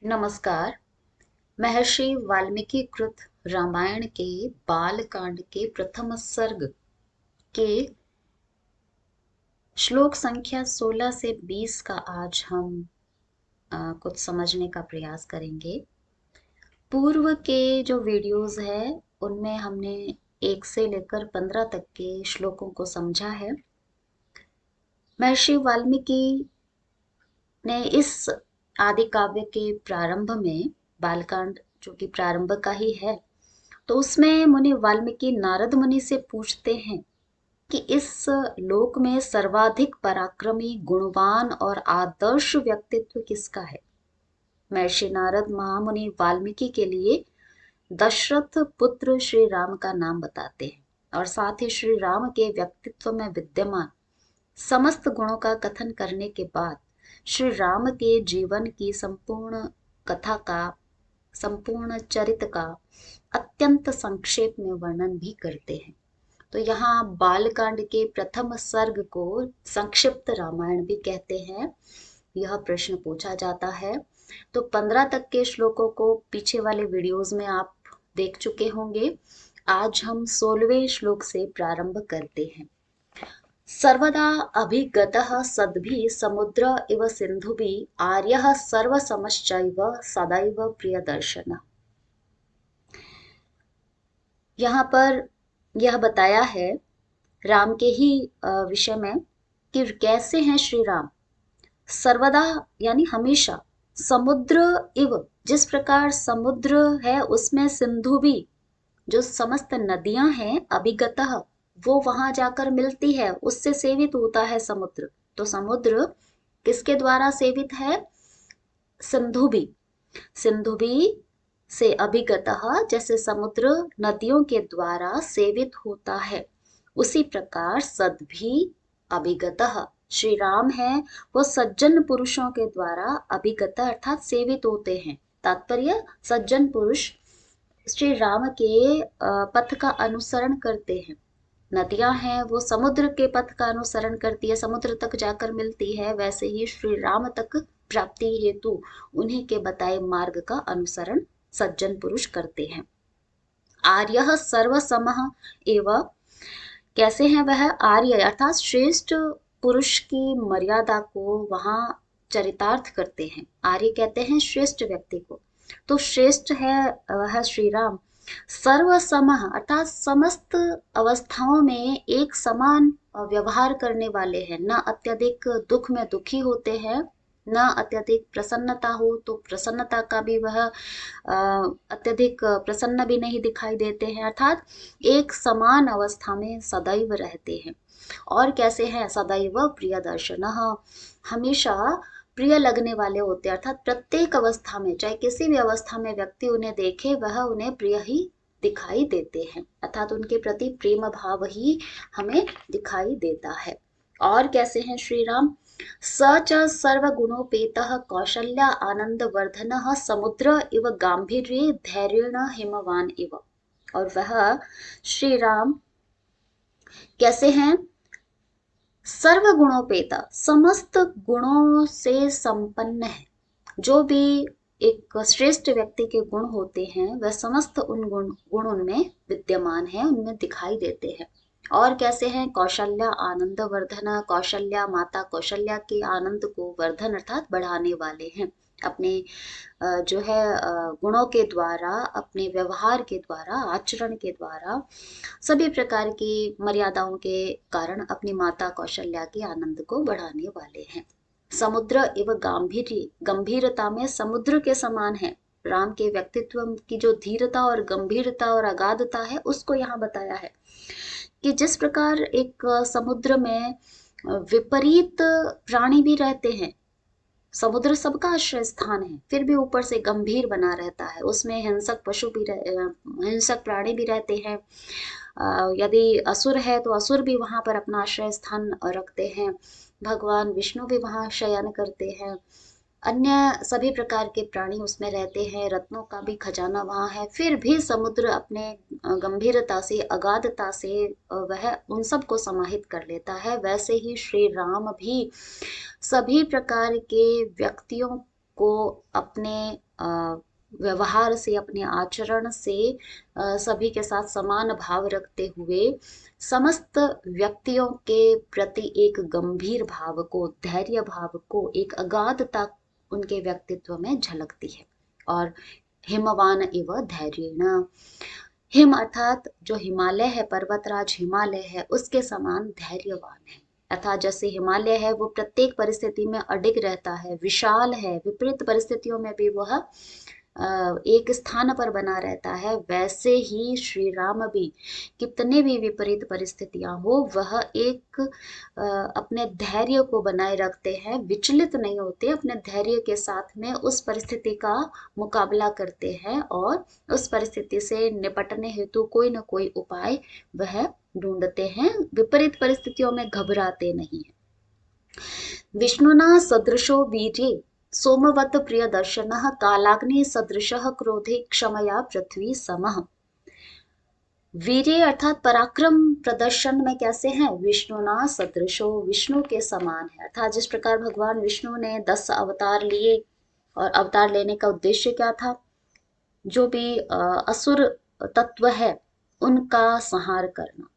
नमस्कार। महर्षि वाल्मीकि कृत रामायण के बालकांड के प्रथम सर्ग के श्लोक संख्या 16 से 20 का आज हम कुछ समझने का प्रयास करेंगे। पूर्व के जो वीडियोस है उनमें हमने 1 से लेकर 15 तक के श्लोकों को समझा है। महर्षि वाल्मीकि ने इस आदि काव्य के प्रारंभ में बालकांड जो कि प्रारंभ का ही है, तो उसमें मुनि वाल्मीकि नारद मुनि से पूछते हैं कि इस लोक में सर्वाधिक पराक्रमी, गुणवान और आदर्श व्यक्तित्व किसका है। महर्षि नारद महामुनि वाल्मीकि के लिए दशरथ पुत्र श्री राम का नाम बताते हैं और साथ ही श्री राम के व्यक्तित्व में विद्यमान समस्त गुणों का कथन करने के बाद श्री राम के जीवन की संपूर्ण कथा का, संपूर्ण चरित्र का अत्यंत संक्षेप में वर्णन भी करते हैं। तो यहाँ बालकांड के प्रथम सर्ग को संक्षिप्त रामायण भी कहते हैं। यह प्रश्न पूछा जाता है। तो 15 तक के श्लोकों को पीछे वाले वीडियोस में आप देख चुके होंगे। आज हम 16वें श्लोक से प्रारंभ करते हैं। सर्वदा अभिगतः सद्भिः समुद्र इव सिन्धुभिः आर्यः सर्वसमश्चैव सदैव प्रियदर्शनः। यहाँ पर यह बताया है राम के ही विषय में कि कैसे हैं श्री राम। सर्वदा यानी हमेशा, समुद्र इव जिस प्रकार समुद्र है उसमें सिंधु भी जो समस्त नदियां हैं, अभिगतः वो वहां जाकर मिलती है, उससे सेवित होता है समुद्र। तो समुद्र किसके द्वारा सेवित है? सिंधु भी। सिंधु भी से अभिगतः जैसे समुद्र नदियों के द्वारा सेवित होता है, उसी प्रकार सद भी अभिगतः श्री राम है वो सज्जन पुरुषों के द्वारा अभिगत अर्थात सेवित होते हैं। तात्पर्य सज्जन पुरुष श्री राम के पथ का अनुसरण करते हैं। नदियां हैं वो समुद्र के पथ का अनुसरण करती है, समुद्र तक जाकर मिलती है। वैसे ही श्री राम तक प्राप्ति हेतु उन्हीं के बताए मार्ग का अनुसरण सज्जन पुरुष करते हैं। आर्य सर्वसमः एवं कैसे हैं वह? आर्य अर्थात श्रेष्ठ पुरुष की मर्यादा को वहां चरितार्थ करते हैं। आर्य कहते हैं श्रेष्ठ व्यक्ति को। तो श्रेष्ठ है वह श्री राम। सर्वसमः अर्थात समस्त अवस्थाओं में एक समान व्यवहार करने वाले हैं। न अत्यधिक दुख में दुखी होते हैं, न अत्यधिक प्रसन्नता हो तो प्रसन्नता का भी वह अत्यधिक प्रसन्न भी नहीं दिखाई देते हैं। अर्थात एक समान अवस्था में सदैव रहते हैं। और कैसे हैं? सदैव प्रिय दर्शनः हमेशा प्रिय लगने वाले होते हैं। अर्थात प्रत्येक अवस्था में, चाहे किसी भी अवस्था में व्यक्ति उन्हें देखे वह उन्हें प्रिय ही दिखाई देते हैं। अर्थात उनके प्रति प्रेम भाव ही हमें दिखाई देता है। और कैसे हैं श्री राम? स च सर्वगुणोपेतः कौशल्या आनंदवर्धनः समुद्र इव गांभीर्ये धैर्येण हिमवान इव। और वह श्री राम कैसे हैं? सर्वगुणोपेता समस्त गुणों से संपन्न है। जो भी एक श्रेष्ठ व्यक्ति के गुण होते हैं वह समस्त उन गुण उनमें विद्यमान है, उनमें दिखाई देते हैं। और कैसे हैं? कौशल्या आनंद वर्धन, कौशल्या माता कौशल्या के आनंद को वर्धन अर्थात बढ़ाने वाले हैं। अपने जो है गुणों के द्वारा, अपने व्यवहार के द्वारा, आचरण के द्वारा, सभी प्रकार की मर्यादाओं के कारण अपनी माता कौशल्या के आनंद को बढ़ाने वाले हैं। समुद्र एवं गंभीरता में समुद्र के समान है। राम के व्यक्तित्व की जो धीरता और गंभीरता और अगाधता है उसको यहाँ बताया है कि जिस प्रकार एक समुद्र में विपरीत प्राणी भी रहते हैं, समुद्र सबका आश्रय स्थान है, फिर भी ऊपर से गंभीर बना रहता है। उसमें हिंसक पशु भी हिंसक प्राणी भी रहते हैं। यदि असुर है तो असुर भी वहां पर अपना आश्रय स्थान रखते हैं। भगवान विष्णु भी वहां शयन करते हैं। अन्य सभी प्रकार के प्राणी उसमें रहते हैं। रत्नों का भी खजाना वहां है। फिर भी समुद्र अपने गंभीरता से, अगाधता से वह उन सबको समाहित कर लेता है। वैसे ही श्री राम भी सभी प्रकार के व्यक्तियों को अपने व्यवहार से, अपने आचरण से सभी के साथ समान भाव रखते हुए समस्त व्यक्तियों के प्रति एक गंभीर भाव को, धैर्य भाव को, एक अगाधता उनके व्यक्तित्व में झलकती है। और हिमवान इव धैर्येण, हिम अर्थात जो हिमालय है, पर्वतराज हिमालय है, उसके समान धैर्यवान है। अर्थात जैसे हिमालय है वो प्रत्येक परिस्थिति में अडिग रहता है, विशाल है, विपरीत परिस्थितियों में भी वह एक स्थान पर बना रहता है, वैसे ही श्री राम भी कितने भी विपरीत परिस्थितियां हो वह एक अपने धैर्य को बनाए रखते हैं, विचलित नहीं होते, अपने धैर्य के साथ में उस परिस्थिति का मुकाबला करते हैं और उस परिस्थिति से निपटने हेतु कोई न कोई उपाय वह ढूंढते हैं, विपरीत परिस्थितियों में घबराते नहीं है। विष्णुना सदृशो वीर्ये सोमवत प्रिय दर्शनः कालाग्नि सदृशः क्रोधे क्षमया पृथ्वी समः। वीर्य अर्थात पराक्रम प्रदर्शन में कैसे हैं? विष्णुना सदृशो, विष्णु के समान है। अर्थात जिस प्रकार भगवान विष्णु ने 10 अवतार लिए और अवतार लेने का उद्देश्य क्या था? जो भी असुर तत्व है उनका संहार करना।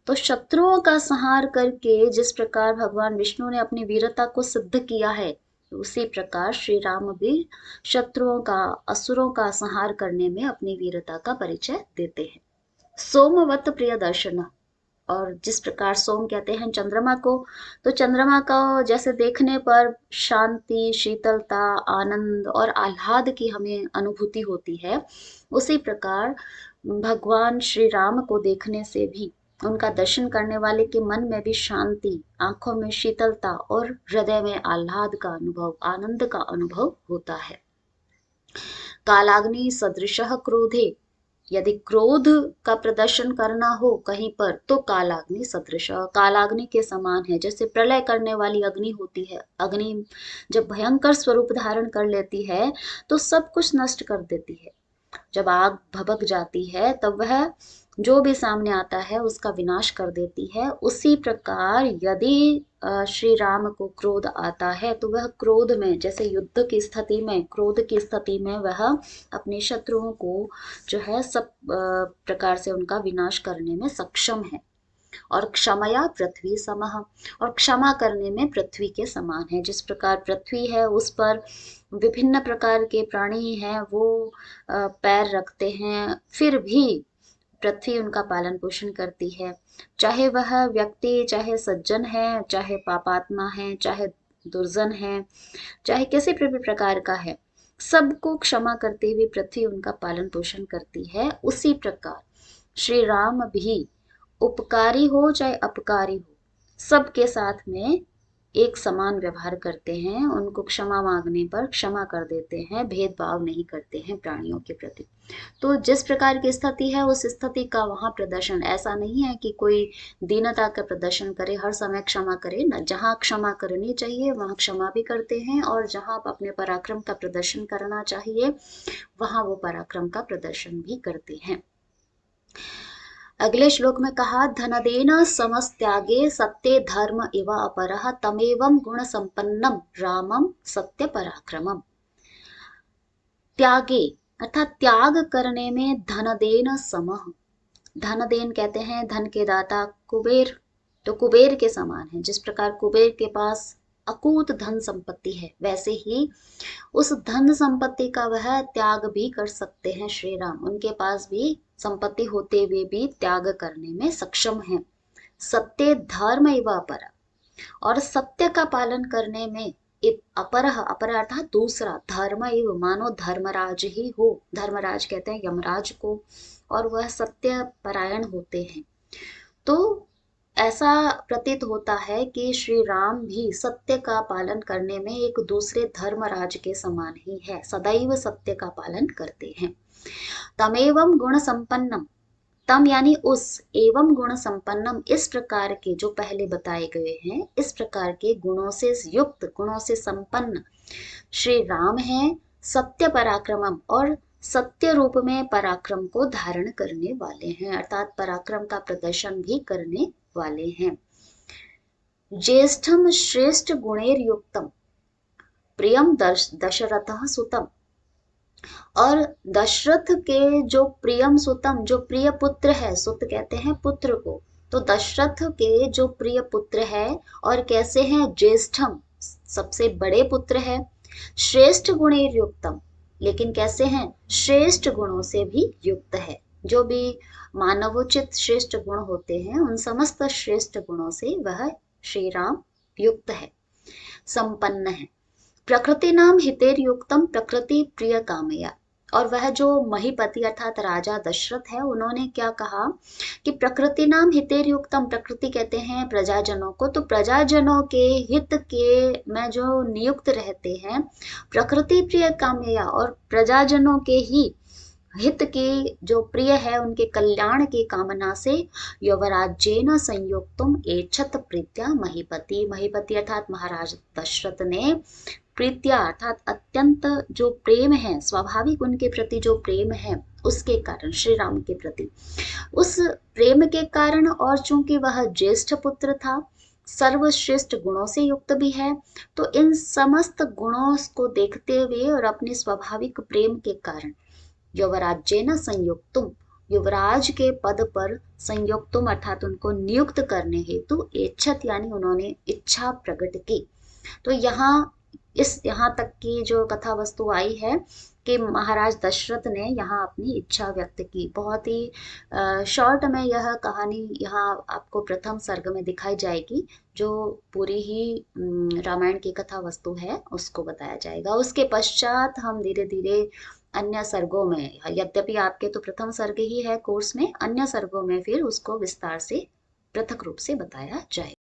तो शत्रुओं का संहार करके जिस प्रकार भगवान विष्णु ने अपनी वीरता को सिद्ध किया है, उसी प्रकार श्री राम भी शत्रुओं का, असुरों का संहार करने में अपनी वीरता का परिचय देते हैं। सोमवत प्रिय दर्शन, और जिस प्रकार सोम कहते हैं चंद्रमा को, तो चंद्रमा को जैसे देखने पर शांति, शीतलता, आनंद और आह्लाद की हमें अनुभूति होती है, उसी प्रकार भगवान श्री राम को देखने से भी, उनका दर्शन करने वाले के मन में भी शांति, आंखों में शीतलता और हृदय में आह्लाद का अनुभव, आनंद का अनुभव होता है। कालाग्नि सदृशः क्रोधे, यदि क्रोध का प्रदर्शन करना हो कहीं पर तो कालाग्नि सदृश, कालाग्नि के समान है। जैसे प्रलय करने वाली अग्नि होती है, अग्नि जब भयंकर स्वरूप धारण कर लेती है तो सब कुछ नष्ट कर देती है। जब आग भभक जाती है तब वह जो भी सामने आता है उसका विनाश कर देती है। उसी प्रकार यदि श्री राम को क्रोध आता है तो वह क्रोध में, जैसे युद्ध की स्थिति में, क्रोध की स्थिति में वह अपने शत्रुओं को जो है सब प्रकार से उनका विनाश करने में सक्षम है। और क्षमया पृथ्वी समः, और क्षमा करने में पृथ्वी के समान है। जिस प्रकार पृथ्वी है उस पर विभिन्न प्रकार के प्राणी हैं, वो पैर रखते हैं, फिर भी पृथ्वी उनका पालन पोषण करती है। चाहे वह व्यक्ति, चाहे सज्जन है, चाहे पापात्मा है, चाहे दुर्जन है, चाहे किसी भी प्रकार का है, सबको क्षमा करते हुए पृथ्वी उनका पालन पोषण करती है। उसी प्रकार श्री राम भी उपकारी हो चाहे अपकारी हो, सबके साथ में एक समान व्यवहार करते हैं, उनको क्षमा मांगने पर क्षमा कर देते हैं, भेदभाव नहीं करते हैं प्राणियों के प्रति। तो जिस प्रकार की स्थिति है उस स्थिति का वहां प्रदर्शन, ऐसा नहीं है कि कोई दीनता का प्रदर्शन करे, हर समय क्षमा करे न, जहां क्षमा करनी चाहिए वहां क्षमा भी करते हैं, और जहां अपने पराक्रम का प्रदर्शन करना चाहिए वहां वो पराक्रम का प्रदर्शन भी करते हैं। अगले श्लोक में कहा, धनदेन समस्त्यागे सत्य धर्म इव अपरः तमेवं गुण संपन्नम रामम सत्य पराक्रमम। त्यागे अर्थात त्याग करने में धनदेन समः, धनदेन कहते हैं धन के दाता कुबेर, तो कुबेर के समान है। जिस प्रकार कुबेर के पास अकूत धन संपत्ति है, वैसे ही उस धन संपत्ति का वह त्याग भी कर सकते हैं श्री राम। उनके पास भी संपत्ति होते हुए भी त्याग करने में सक्षम है। सत्य धर्म एवं अपरा, और सत्य का पालन करने में अपरह, अपर अर्थात दूसरा, धर्म एवं, मानो धर्मराज ही हो, धर्मराज कहते हैं यमराज को, और वह सत्य परायण होते हैं। तो ऐसा प्रतीत होता है कि श्री राम भी सत्य का पालन करने में एक दूसरे धर्मराज के समान ही है, सदैव सत्य का पालन करते हैं। तमेवं गुण संपन्नम, तम यानी उस, एवं गुण संपन्नम इस प्रकार के जो पहले बताए गए हैं, इस प्रकार के गुणों से युक्त, गुणों से संपन्न श्री राम हैं, सत्य पराक्रमम, और सत्य रूप में पराक्रम को धारण करने वाले हैं, अर्थात पराक्रम का प्रदर्शन भी करने वाले हैं। ज्येष्ठम श्रेष्ठ गुणेर युक्तम, प्रियम दशरथ सुतम। और दशरथ के जो प्रियम सुतम, जो प्रिय पुत्र है, सुत कहते हैं पुत्र को, तो दशरथ के जो प्रिय पुत्र है और कैसे हैं, ज्येष्ठम, सबसे बड़े पुत्र है, श्रेष्ठ गुणैर युक्तम, लेकिन कैसे हैं, श्रेष्ठ गुणों से भी युक्त है। जो भी मानवोचित श्रेष्ठ गुण होते हैं उन समस्त श्रेष्ठ गुणों से वह श्री राम युक्त है, संपन्न है। प्रकृति नाम हितेर युक्तम प्रकृति प्रिय कामया। और वह जो महीपति अर्थात राजा दशरथ है, उन्होंने क्या कहा कि प्रकृति नाम हितेर युक्तम, प्रकृति कहते हैं प्रजाजनों को, तो प्रजाजनों के हित के में जो नियुक्त रहते हैं, प्रकृति प्रिय कामया, और प्रजाजनों के ही हित की जो प्रिय है, उनके कल्याण की कामना से, युवराज्येन संयुक्तम एच्छत प्रीत्या महीपति, महीपति अर्थात महाराज दशरथ ने प्रीत्या अर्थात अत्यंत जो प्रेम है, स्वाभाविक उनके प्रति जो प्रेम है, उसके कारण, श्री राम के प्रति उस प्रेम के कारण, और चूंकि वह ज्येष्ठ पुत्र था, सर्वश्रेष्ठ गुणों से युक्त भी है, तो इन समस्त गुणों को देखते हुए और अपने स्वाभाविक प्रेम के कारण, युवराज्येन संयुक्तुम, युवराज के पद पर संयुक्तुम अर्थात उनको नियुक्त करने हेतु, इच्छत यानी उन्होंने इच्छा प्रकट की। तो यहाँ तक की जो कथा वस्तु आई है कि महाराज दशरथ ने यहाँ अपनी इच्छा व्यक्त की। बहुत ही शॉर्ट में यह कहानी यहाँ आपको प्रथम सर्ग में दिखाई जाएगी, जो पूरी ही रामायण की कथा वस्तु है उसको बताया जाएगा। उसके पश्चात हम धीरे धीरे अन्य सर्गों में, यद्यपि आपके तो प्रथम सर्ग ही है कोर्स में, अन्य सर्गों में फिर उसको विस्तार से पृथक रूप से बताया जाएगा।